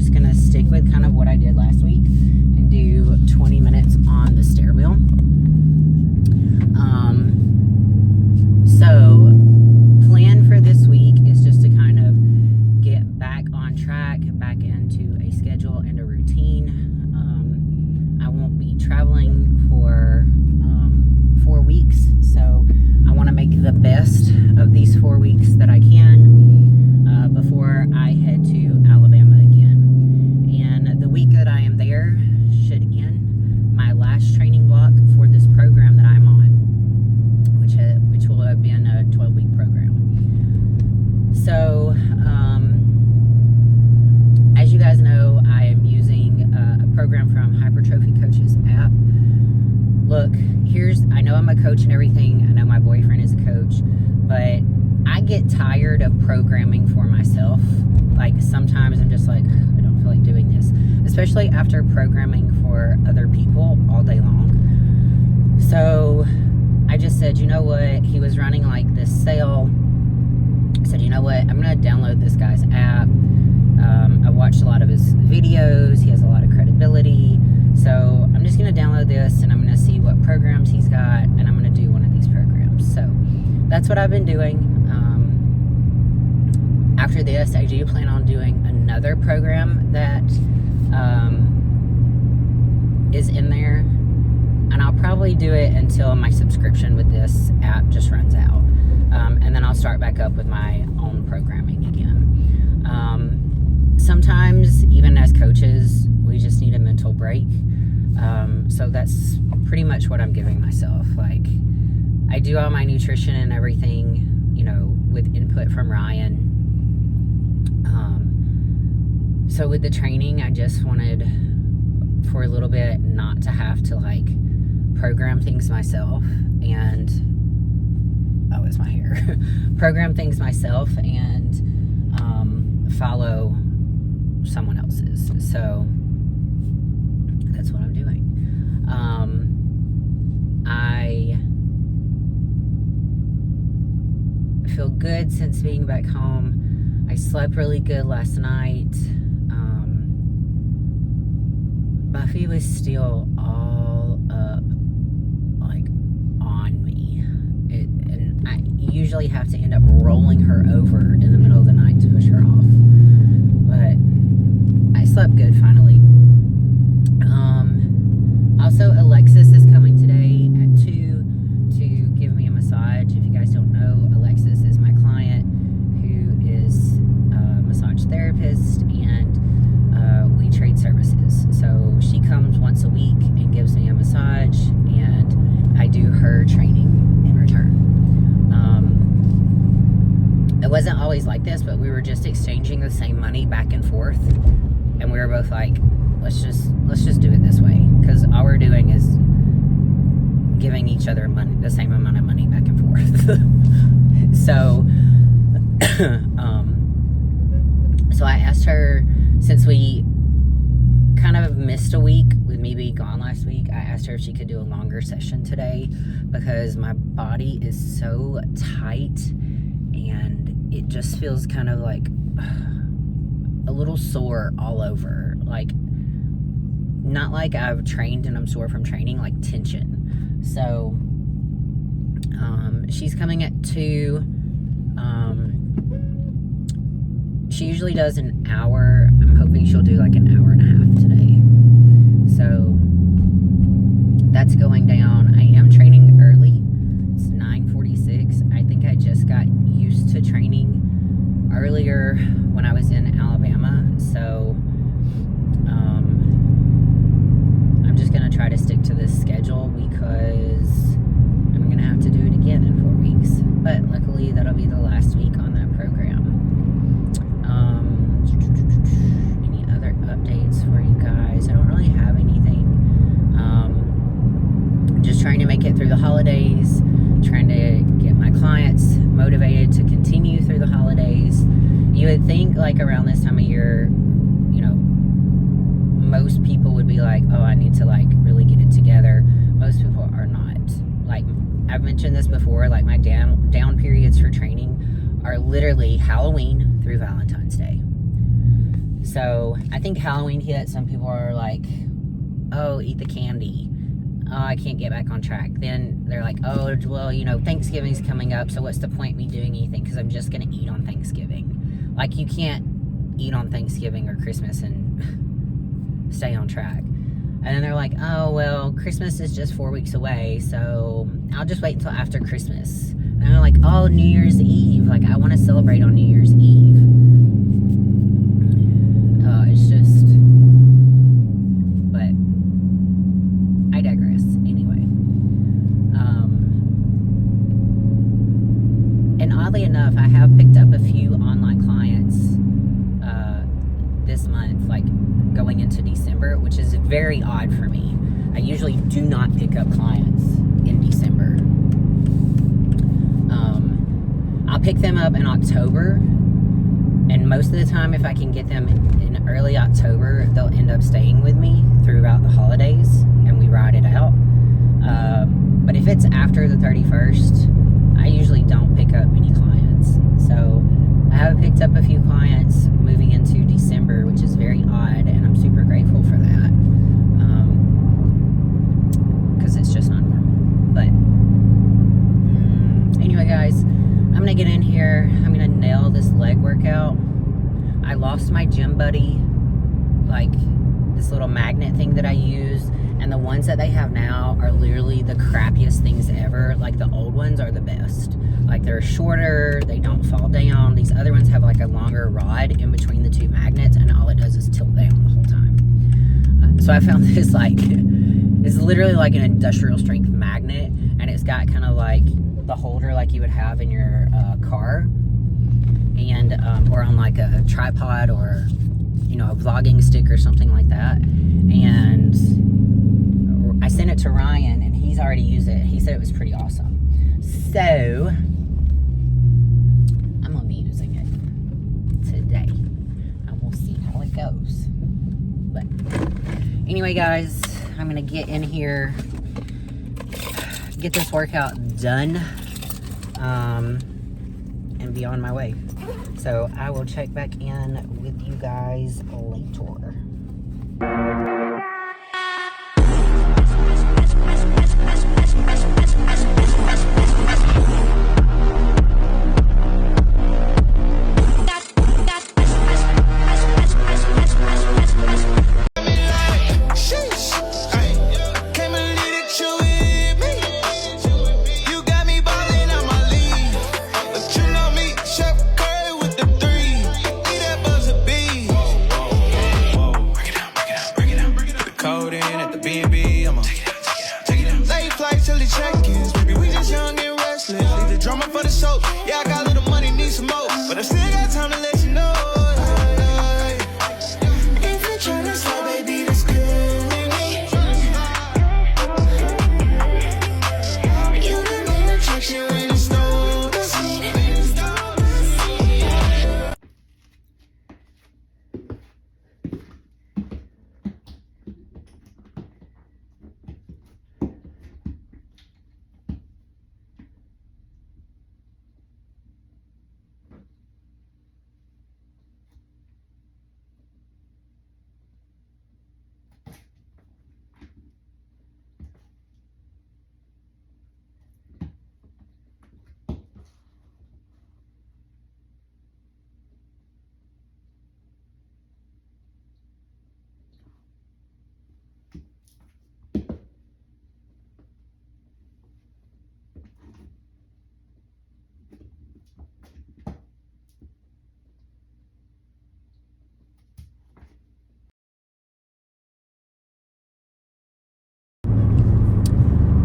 just going to stick with kind of what I did last week and do 20 minutes on the stair wheel. So plan for this week is just to kind of get back on track, back into a schedule and a routine. I won't be traveling for 4 weeks, so I want to make the best of these 4 weeks that I can before I head to Alabama again. And the week that I am there should end my last training block for this program that I'm on, which will have been a 12-week program. So, as you guys know, I am using a program from Hypertrophy Coaches app. Look, I know I'm a coach and everything. I know my boyfriend is a coach, but I get tired of programming for myself. Like, sometimes I'm just like, I don't feel like doing this, especially after programming for other people all day long. So I just said, you know what? He was running like this sale. I said, you know what? I'm going to download this guy's app. I watched a lot of his videos. He has a lot of credibility. So I'm just going to download this and I'm going to see what programs he's got, and I'm going to do one of these programs. So that's what I've been doing. After this, I do plan on doing another program that is in there, and I'll probably do it until my subscription with this app just runs out. And then I'll start back up with my own programming again. Sometimes, even as coaches, we just need a mental break. So that's pretty much what I'm giving myself. Like, I do all my nutrition and everything, you know, with input from Ryan. So with the training, I just wanted for a little bit not to have to like program things myself and it's my hair. Program things myself and follow someone else's. So that's what I'm doing. I feel good since being back home. I slept really good last night. Buffy was still all up, like, on me. And I usually have to end up rolling her over in the middle of the night to push her off. But I slept good finally. Also, Alexis is coming today at 2 to give me a massage. If you guys don't know, Alexis is my client who is a massage therapist, and we trade services. So she comes once a week and gives me a massage, and I do her training in return. It wasn't always like this, but we were just exchanging the same money back and forth, and we were both like, let's just do it this way, because all we're doing is giving each other money, the same amount of money back and forth. So I asked her, since we kind of missed a week with me being gone last week, I asked her if she could do a longer session today, because my body is so tight and it just feels kind of like a little sore all over. Like, not like I've trained and I'm sore from training, like tension. So she's coming at 2. She usually does an hour. I'm hoping she'll do like an hour and a half today. So that's going down. I am training early. It's 9:46. I think I just got used to training earlier when I was in Alabama. So I'm just going to try to stick to this schedule, because I'm going to have to do it again in 4 weeks. But luckily, that'll be the last week on that program. Any other updates for you guys? I don't really have anything. Just trying to make it through the holidays, trying to get my clients motivated to continue through the holidays. You would think, like, around this time of year, you know, most people would be like, oh, I need to, like, really get it together. Most people are not. Like, I've mentioned this before, like, my down periods for training are literally Halloween through Valentine's Day. So I think Halloween hit. Some people are like, oh, eat the candy. Oh, I can't get back on track. Then they're like, oh, well, you know, Thanksgiving's coming up, so what's the point me doing anything? Because I'm just going to eat on Thanksgiving. Like, you can't eat on Thanksgiving or Christmas and stay on track. And then they're like, oh, well, Christmas is just 4 weeks away, so I'll just wait until after Christmas. And they're like, oh, New Year's Eve. Like, I want to celebrate on New Year's Eve. It's just... But I digress. Anyway. And oddly enough, I have picked up a few online clients this month, like going into December, which is very odd for me. I usually do not pick up clients in December. I'll pick them up in October, and most of the time, if I can get them in early October, they'll end up staying with me throughout the holidays, and we ride it out. But if it's after the 31st, I usually don't pick up many clients. So I have picked up a few clients moving into December, which is very odd, and I'm super grateful for that, because it's just not normal. But anyway, guys, I'm gonna get in here. I'm gonna nail this leg workout. I lost my gym buddy, like this little magnet thing that I use, and the ones that they have now are literally the crappiest things ever. Like, the old ones are the best. Like, they're shorter, they don't fall down. These other ones have like a longer rod in between the two magnets, and all it does is tilt down the whole time. So I found this, like, it's literally like an industrial strength magnet, and it's got kind of like the holder like you would have in your car, and or on like a tripod, or, you know, a vlogging stick or something like that. And I sent it to Ryan, and he's already used it. He said it was pretty awesome. So I'm gonna be using it today, and we'll see how it goes. But anyway, guys, I'm gonna get in here, get this workout done, and be on my way. So I will check back in with you guys later.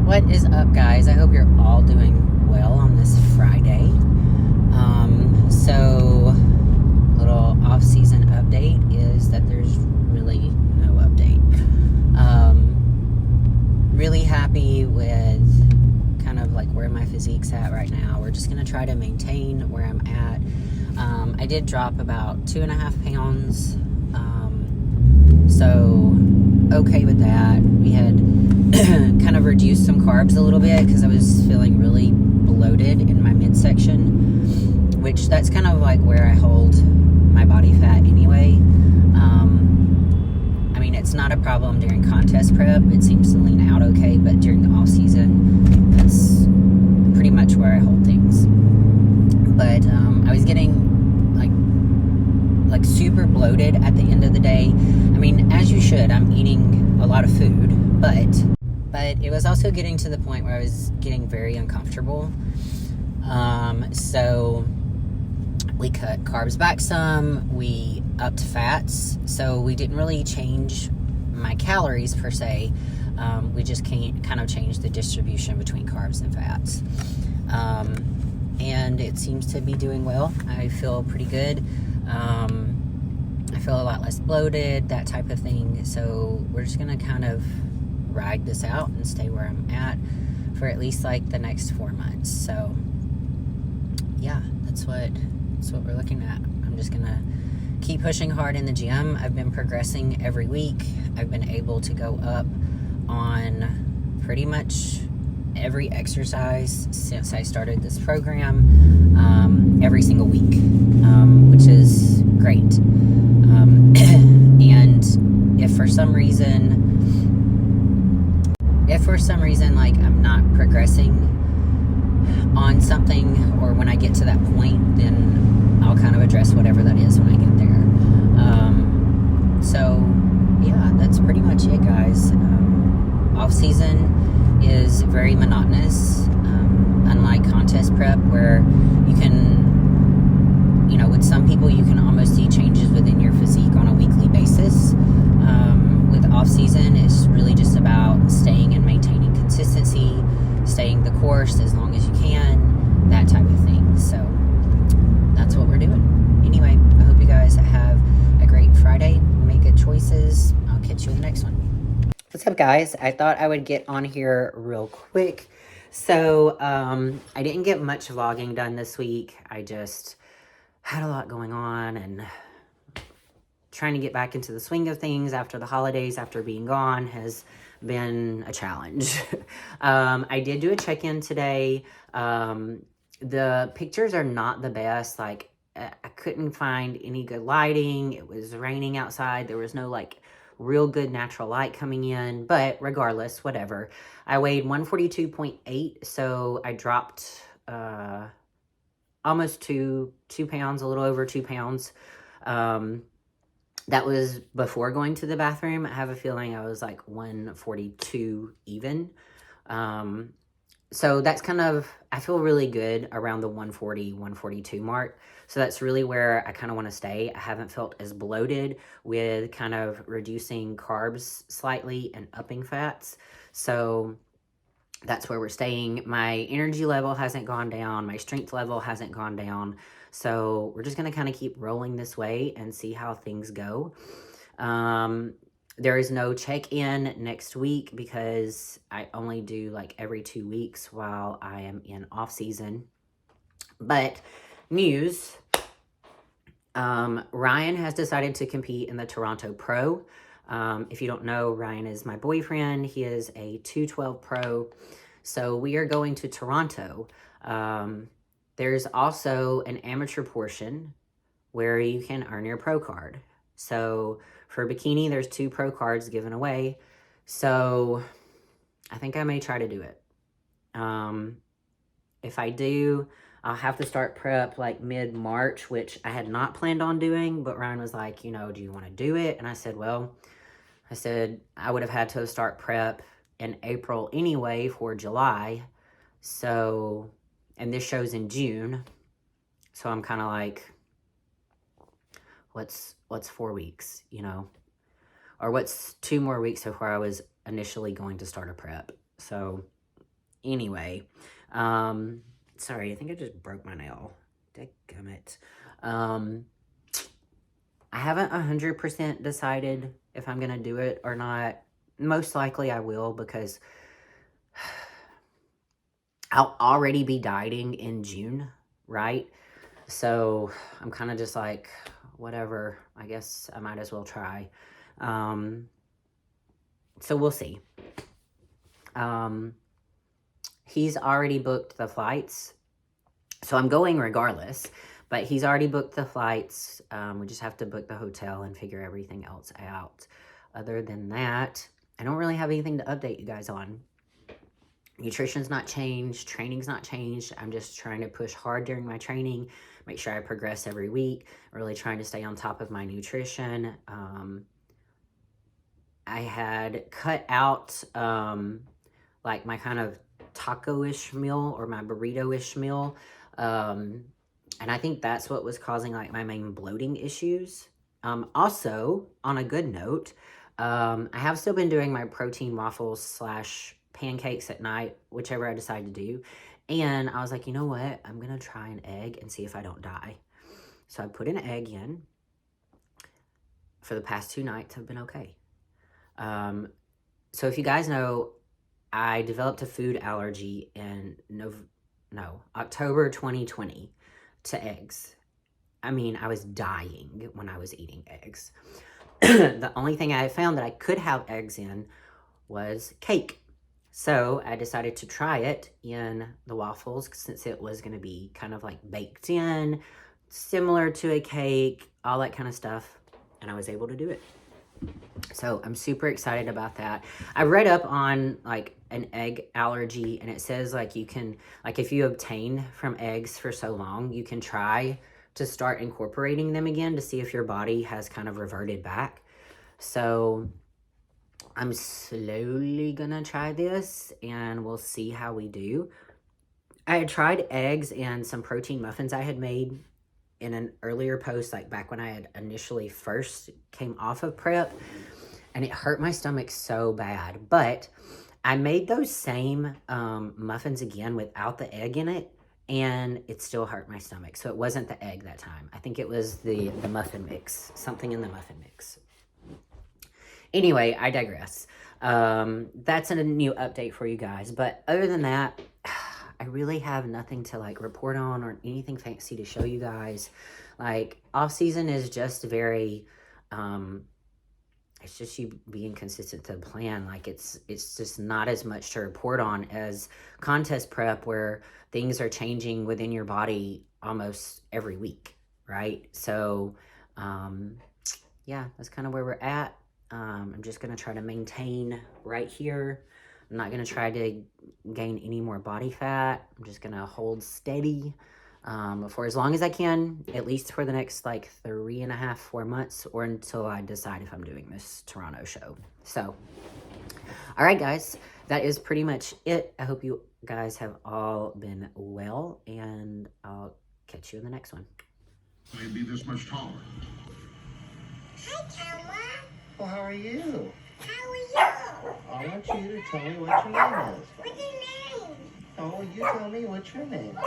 What is up, guys? I hope you're all doing well on this Friday. So, little off-season update is that there's really no update. Really happy with kind of like where my physique's at right now. We're just going to try to maintain where I'm at. I did drop about 2.5 pounds. So, okay with that. We had kind of reduced some carbs a little bit because I was feeling really bloated in my midsection, which that's kind of like where I hold my body fat anyway. I mean, it's not a problem during contest prep. It seems to lean out okay, but during the off season, that's pretty much where I hold things. But I was getting like super bloated at the end of the day. I mean, as you should. I'm eating a lot of food, but it was also getting to the point where I was getting very uncomfortable. So we cut carbs back some, we upped fats, so we didn't really change my calories per se. We just kind of changed the distribution between carbs and fats. And it seems to be doing well. I feel pretty good. I feel a lot less bloated, that type of thing. So we're just gonna kind of ride this out and stay where I'm at for at least like the next 4 months. So yeah, that's what we're looking at. I'm just gonna keep pushing hard in the gym. I've been progressing every week. I've been able to go up on pretty much every exercise since I started this program, every single week, which is great. And if for some reason like I'm not progressing on something, or when I get to that point, then I'll kind of address whatever that is when I get there. So yeah, that's pretty much it, guys. Off season is very monotonous, unlike contest prep, where you can, with some people you can almost see changes within your physique on a weekly basis. With off season, it's really just about staying and maintaining consistency, staying the course as long as you can, that type of thing. So that's what we're doing. Anyway, I hope you guys have a great Friday. Make good choices. I'll catch you in the next one. What's up, guys? I thought I would get on here real quick. So I didn't get much vlogging done this week. I just had a lot going on and trying to get back into the swing of things after the holidays, after being gone, has been a challenge. I did do a check-in today. The pictures are not the best. Like, I couldn't find any good lighting. It was raining outside. There was no like real good natural light coming in, but regardless, whatever. I weighed 142.8, so I dropped almost two pounds, a little over 2 pounds. That was before going to the bathroom. I have a feeling I was like 142 even. So that's kind of, I feel really good around the 140, 142 mark. So that's really where I kind of want to stay. I haven't felt as bloated with kind of reducing carbs slightly and upping fats. So that's where we're staying. My energy level hasn't gone down. My strength level hasn't gone down. So we're just going to kind of keep rolling this way and see how things go. There is no check-in next week because I only do like every 2 weeks while I am in off season. But news, Ryan has decided to compete in the Toronto Pro. If you don't know, Ryan is my boyfriend. He is a 212 Pro. So we are going to Toronto. There's also an amateur portion where you can earn your pro card. So for bikini, there's 2 pro cards given away. So I think I may try to do it. If I do, I'll have to start prep like mid-March, which I had not planned on doing, but Ryan was like, do you want to do it? And I said, well, I would have had to start prep in April anyway for July. So, and this show's in June. So I'm kind of like, what's 4 weeks, or what's 2 more weeks before I was initially going to start a prep. So anyway, sorry, I think I just broke my nail. Dadgummit. I haven't 100% decided if I'm going to do it or not. Most likely I will, because I'll already be dieting in June, right? So I'm kind of just like, whatever, I guess I might as well try. So we'll see. He's already booked the flights, so I'm going regardless. But he's already booked the flights. We just have to book the hotel and figure everything else out. Other than that, I don't really have anything to update you guys on. Nutrition's not changed. Training's not changed. I'm just trying to push hard during my training, make sure I progress every week, really trying to stay on top of my nutrition. I had cut out like my kind of taco-ish meal or my burrito-ish meal. And I think that's what was causing like my main bloating issues. Also, on a good note, I have still been doing my protein waffles / pancakes at night, whichever I decide to do. And I was like, you know what? I'm going to try an egg and see if I don't die. So I put an egg in. For the past 2 nights, I've been okay. So if you guys know, I developed a food allergy in October 2020 to eggs. I mean, I was dying when I was eating eggs. The only thing I found that I could have eggs in was cake. So I decided to try it in the waffles since it was going to be kind of like baked in, similar to a cake, all that kind of stuff. And I was able to do it. So I'm super excited about that. I read up on like an egg allergy, and it says like you can, like if you obtain from eggs for so long, you can try to start incorporating them again to see if your body has kind of reverted back. So I'm slowly gonna try this and we'll see how we do. I had tried eggs and some protein muffins I had made in an earlier post, like back when I had initially first came off of prep, and it hurt my stomach so bad. But I made those same muffins again without the egg in it, and it still hurt my stomach. So it wasn't the egg that time. I think it was the muffin mix, something in the muffin mix. Anyway, I digress. That's a new update for you guys. But other than that, I really have nothing to like report on or anything fancy to show you guys. Like off season is just very, it's just you being consistent to the plan. Like it's just not as much to report on as contest prep, where things are changing within your body almost every week, right? So, yeah, that's kind of where we're at. I'm just going to try to maintain right here. I'm not going to try to gain any more body fat. I'm just going to hold steady for as long as I can, at least for the next like 3.5, 4 months, or until I decide if I'm doing this Toronto show. So, all right, guys, that is pretty much it. I hope you guys have all been well, and I'll catch you in the next one. Maybe this much taller. Hi, Tama. Well, how are you? How are you? I want you to tell me what your name is. What's your name? Oh, you tell me what's your name.